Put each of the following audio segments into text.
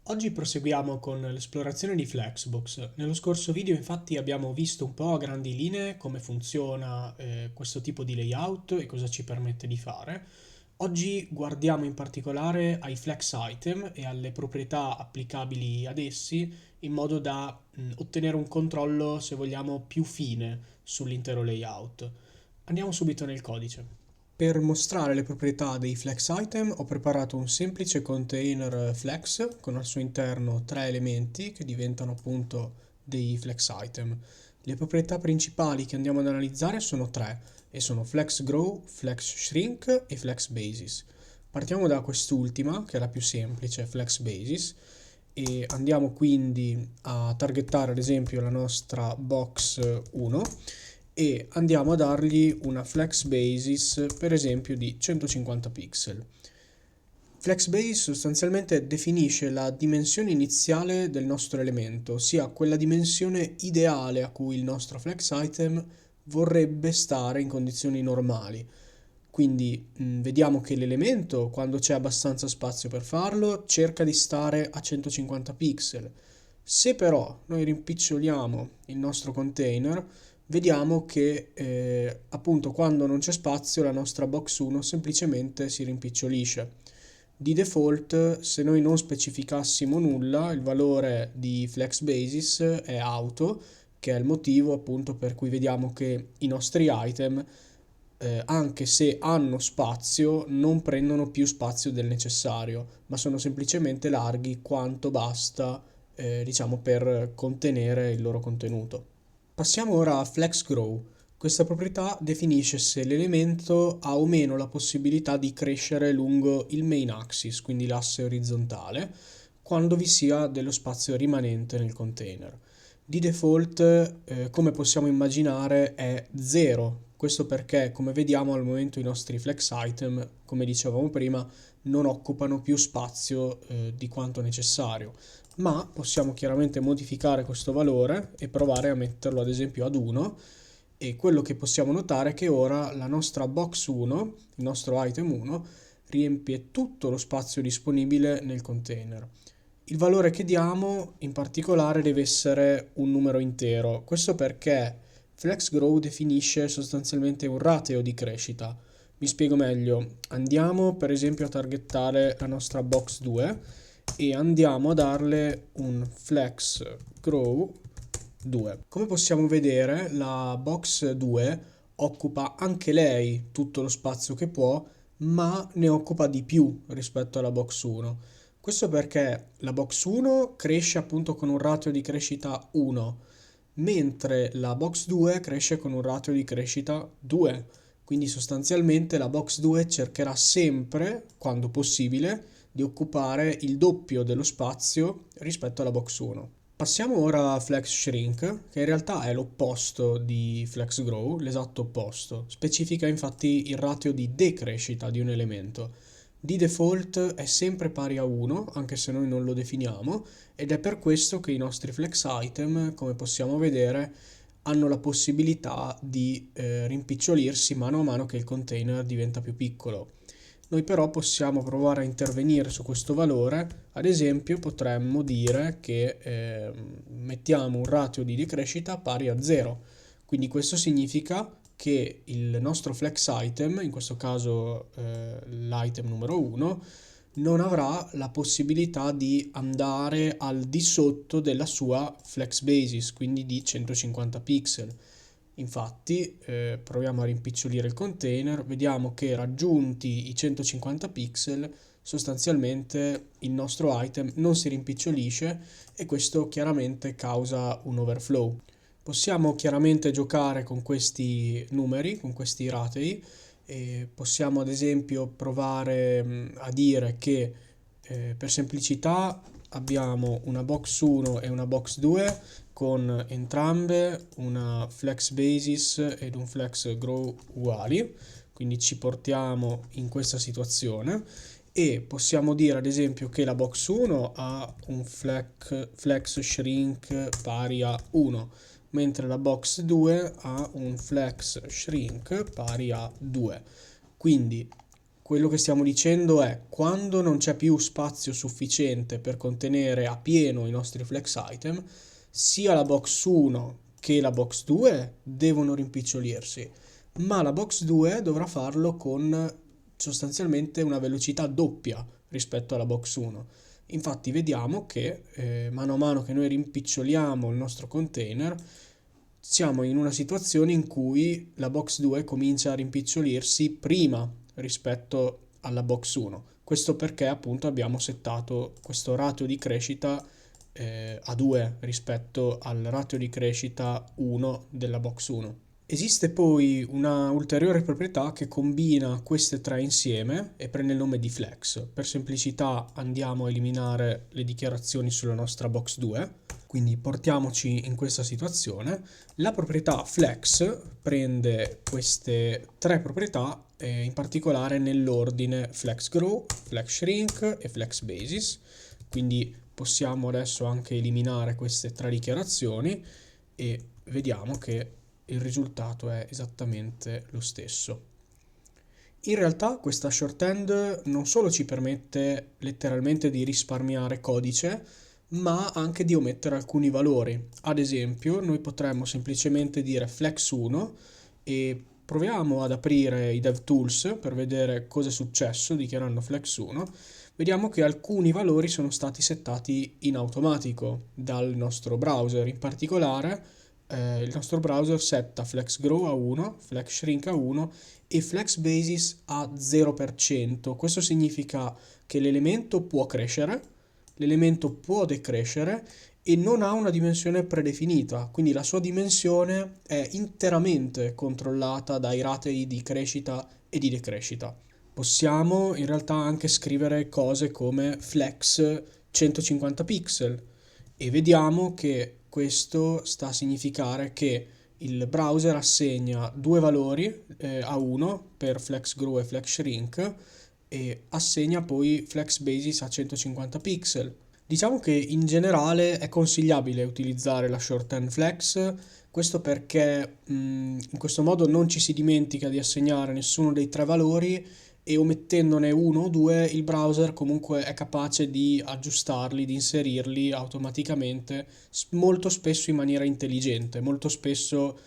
Oggi proseguiamo con l'esplorazione di Flexbox. Nello scorso video infatti abbiamo visto un po' a grandi linee come funziona questo tipo di layout e cosa ci permette di fare. Oggi guardiamo in particolare ai flex item e alle proprietà applicabili ad essi in modo da ottenere un controllo, se vogliamo, più fine sull'intero layout. Andiamo subito nel codice. Per mostrare le proprietà dei flex item ho preparato un semplice container flex con al suo interno tre elementi che diventano appunto dei flex item. Le proprietà principali che andiamo ad analizzare sono tre e sono flex grow, flex shrink e flex basis. Partiamo da quest'ultima che è la più semplice, flex basis, e andiamo quindi a targettare ad esempio la nostra box 1 e andiamo a dargli una flex basis per esempio di 150 pixel. Flex base sostanzialmente definisce la dimensione iniziale del nostro elemento, ossia quella dimensione ideale a cui il nostro flex item vorrebbe stare in condizioni normali. Quindi vediamo che l'elemento, quando c'è abbastanza spazio per farlo, cerca di stare a 150 pixel. Se però noi rimpiccioliamo il nostro container, vediamo che appunto quando non c'è spazio la nostra box 1 semplicemente si rimpicciolisce. Di default, se noi non specificassimo nulla, il valore di flex basis è auto, che è il motivo appunto per cui vediamo che i nostri item, anche se hanno spazio, non prendono più spazio del necessario, ma sono semplicemente larghi quanto basta, diciamo, per contenere il loro contenuto. Passiamo ora a flex grow. Questa proprietà definisce se l'elemento ha o meno la possibilità di crescere lungo il main axis, quindi l'asse orizzontale, quando vi sia dello spazio rimanente nel container. Di default, come possiamo immaginare, è 0. Questo perché, come vediamo al momento, i nostri flex item, come dicevamo prima, non occupano più spazio di quanto necessario, ma possiamo chiaramente modificare questo valore e provare a metterlo ad esempio ad 1, e quello che possiamo notare è che ora la nostra box 1, il nostro item 1, riempie tutto lo spazio disponibile nel container. Il valore che diamo in particolare deve essere un numero intero, questo perché FlexGrow definisce sostanzialmente un rateo di crescita. Mi spiego meglio, andiamo per esempio a targettare la nostra box 2 e andiamo a darle un FlexGrow 2. Come possiamo vedere, la box 2 occupa anche lei tutto lo spazio che può, ma ne occupa di più rispetto alla box 1. Questo perché la box 1 cresce appunto con un ratio di crescita 1, mentre la box 2 cresce con un ratio di crescita 2. Quindi sostanzialmente la box 2 cercherà sempre, quando possibile, di occupare il doppio dello spazio rispetto alla box 1. Passiamo ora a Flex Shrink, che in realtà è l'opposto di Flex Grow, l'esatto opposto. Specifica infatti il ratio di decrescita di un elemento. Di default è sempre pari a 1, anche se noi non lo definiamo, ed è per questo che i nostri flex item, come possiamo vedere, hanno la possibilità di rimpicciolirsi mano a mano che il container diventa più piccolo. Noi però possiamo provare a intervenire su questo valore, ad esempio potremmo dire che mettiamo un ratio di decrescita pari a 0, quindi questo significa che il nostro flex item, in questo caso l'item numero 1, non avrà la possibilità di andare al di sotto della sua flex basis, quindi di 150 pixel. Infatti, proviamo a rimpicciolire il container, vediamo che raggiunti i 150 pixel, sostanzialmente il nostro item non si rimpicciolisce e questo chiaramente causa un overflow. Possiamo chiaramente giocare con questi numeri, con questi ratei, e possiamo ad esempio provare a dire che per semplicità abbiamo una box 1 e una box 2 con entrambe una flex basis ed un flex grow uguali, quindi ci portiamo in questa situazione e possiamo dire ad esempio che la box 1 ha un flex shrink pari a 1, mentre la box 2 ha un flex shrink pari a 2. Quindi quello che stiamo dicendo è quando non c'è più spazio sufficiente per contenere a pieno i nostri flex item, sia la box 1 che la box 2 devono rimpicciolirsi, ma la box 2 dovrà farlo con sostanzialmente una velocità doppia rispetto alla box 1. Infatti vediamo che mano a mano che noi rimpiccioliamo il nostro container, siamo in una situazione in cui la box 2 comincia a rimpicciolirsi prima rispetto alla box 1. Questo perché appunto abbiamo settato questo ratio di crescita a 2 rispetto al ratio di crescita 1 della box 1. Esiste poi una ulteriore proprietà che combina queste tre insieme e prende il nome di flex. Per semplicità andiamo a eliminare le dichiarazioni sulla nostra box 2, quindi portiamoci in questa situazione. La proprietà flex prende queste tre proprietà, in particolare nell'ordine flex grow, flex shrink e flex basis. Quindi possiamo adesso anche eliminare queste tre dichiarazioni e vediamo che il risultato è esattamente lo stesso. In realtà questa shorthand non solo ci permette letteralmente di risparmiare codice, ma anche di omettere alcuni valori. Ad esempio, noi potremmo semplicemente dire flex 1 e proviamo ad aprire i DevTools per vedere cosa è successo dichiarando flex 1. Vediamo che alcuni valori sono stati settati in automatico dal nostro browser. In particolare, il nostro browser setta flex grow a 1, flex shrink a 1 e flex basis a 0%. Questo significa che l'elemento può crescere, l'elemento può decrescere e non ha una dimensione predefinita, quindi la sua dimensione è interamente controllata dai ratei di crescita e di decrescita. Possiamo in realtà anche scrivere cose come flex 150 pixel e vediamo che questo sta a significare che il browser assegna due valori a 1 per flex grow e flex shrink e assegna poi flex basis a 150 pixel. Diciamo che in generale è consigliabile utilizzare la shorthand flex, questo perché in questo modo non ci si dimentica di assegnare nessuno dei tre valori e omettendone uno o due il browser comunque è capace di aggiustarli, di inserirli automaticamente, molto spesso in maniera intelligente, molto spesso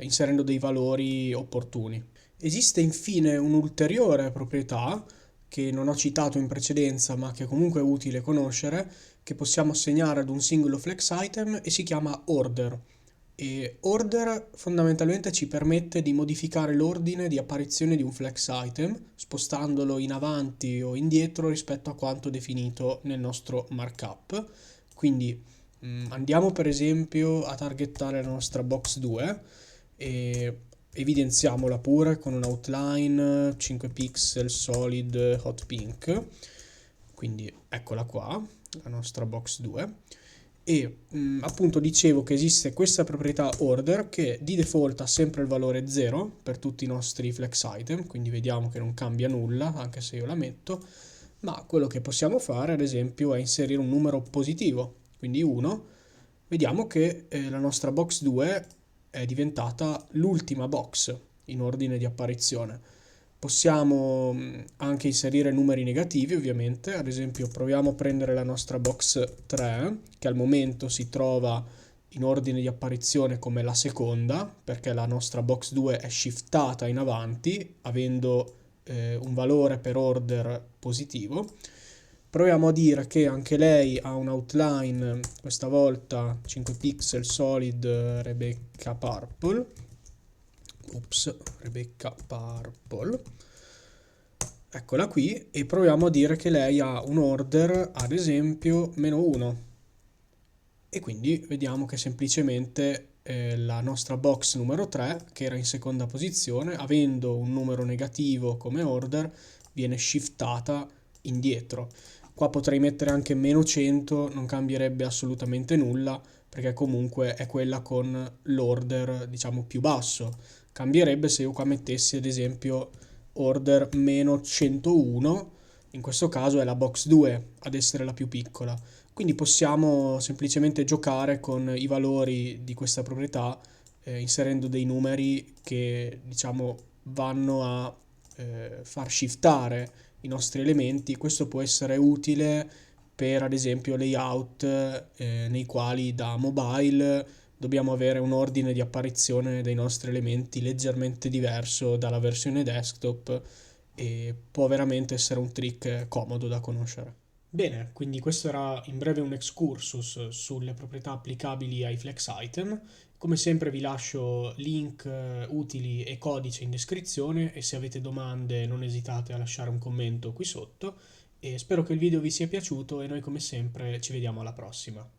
inserendo dei valori opportuni. Esiste infine un'ulteriore proprietà che non ho citato in precedenza ma che comunque è utile conoscere, che possiamo assegnare ad un singolo flex item e si chiama order. E order fondamentalmente ci permette di modificare l'ordine di apparizione di un flex item, spostandolo in avanti o indietro rispetto a quanto definito nel nostro markup. Quindi andiamo per esempio a targettare la nostra box 2 e evidenziamola pure con un outline 5 pixel solid hot pink. Quindi eccola qua, la nostra box 2. E appunto dicevo che esiste questa proprietà order che di default ha sempre il valore 0 per tutti i nostri flex item, quindi vediamo che non cambia nulla anche se io la metto, ma quello che possiamo fare ad esempio è inserire un numero positivo, quindi 1. Vediamo che la nostra box 2 è diventata l'ultima box in ordine di apparizione. Possiamo anche inserire numeri negativi ovviamente, ad esempio proviamo a prendere la nostra box 3 che al momento si trova in ordine di apparizione come la seconda perché la nostra box 2 è shiftata in avanti avendo un valore per order positivo. Proviamo a dire che anche lei ha un outline, questa volta 5 pixel solid Rebecca Purple. Rebecca Purple. Eccola qui e proviamo a dire che lei ha un order ad esempio -1 e quindi vediamo che semplicemente la nostra box numero 3 che era in seconda posizione avendo un numero negativo come order viene shiftata indietro. Qua potrei mettere anche -100, non cambierebbe assolutamente nulla perché comunque è quella con l'order diciamo più basso. Cambierebbe se io qua mettessi ad esempio order -101, in questo caso è la box 2 ad essere la più piccola. Quindi possiamo semplicemente giocare con i valori di questa proprietà inserendo dei numeri che diciamo vanno a far shiftare i nostri elementi. Questo può essere utile per ad esempio layout nei quali da mobile dobbiamo avere un ordine di apparizione dei nostri elementi leggermente diverso dalla versione desktop e può veramente essere un trick comodo da conoscere. Bene, quindi questo era in breve un excursus sulle proprietà applicabili ai flex item. Come sempre vi lascio link utili e codice in descrizione e se avete domande non esitate a lasciare un commento qui sotto e spero che il video vi sia piaciuto e noi come sempre ci vediamo alla prossima.